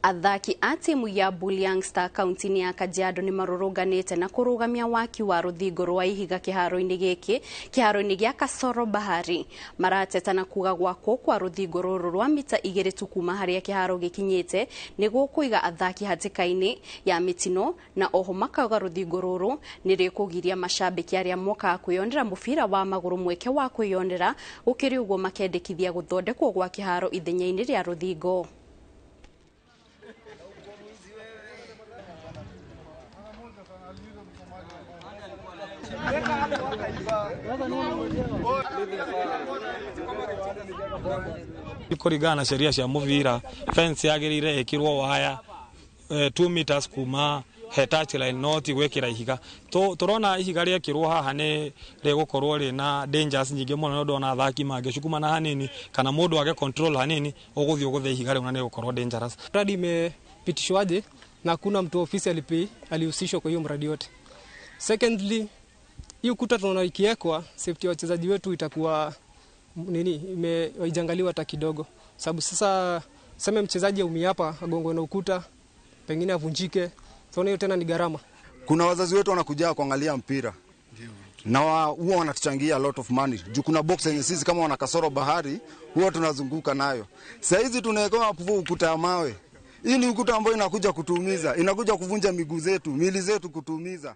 Athaki a timu ya Bull Youngster kaunti-inĩ ya Kajiado ni marũrũnganĩte na kũrũgamia waki wa rũthingo rwa ihiga kĩharo-inĩ gĩa Kasoro Bahari. Marateta na kuga gwakwo kwa rũthingo rũrũ rwa mita 2 tu kuma harĩa kĩharo gĩkinyĩte nĩguo kũiga athaki hatĩka-inĩ ya mĩtino, na oho makauga rũthingo rũrũ nĩ rĩkũgiria macambĩki arĩa mokaga kwĩyonera mũbira wa magũrũ mweke wa kwĩyonera, gũkĩrĩ ũguo makendekithia gũthondekwo gwa kĩharo ithenya-inĩ rĩa rũthingo. Kũringana na sheria cia mũbira, fence yagĩrĩire ĩkĩrwo waya 2 meters kuma he touch line, no ti gwĩkĩra ihiga. Tũrona ihiga rĩekĩrwo haha nĩ rĩgũkorwo rĩna dangers nyingĩ mũno, nĩ ũndũ ona athaki mangĩcukumana hanini kana mũndũ age control hanini, ũgũthiĩ ũgũthe ihiga rĩu na nĩ gũkorwo dangerous. Mradi imepitishwaje na kuna mtu officially pay alihusishwa kwa hiyo mradi yote. Secondly, hii ukuta tunaona ikiwekwa, safety ya wachezaji wetu itakuwa imejangaliwa hata kidogo, sababu sasa sema mchezaji aumie hapa agongwe na ukuta pengine avunjike, so hiyo tena ni gharama. Kuna wazazi wetu wanakuja kuangalia mpira na huwa wanatuchangia a lot of money. Juu kuna box yenye sisi kama wana Kasoro Bahari huwa tunazunguka nayo. Sasa hizi tunaweka hapo ukuta ya mawe. Hii ni ukuta ambayo inakuja kutuumiza, inakuja kuvunja miguu zetu, mili zetu kutuumiza.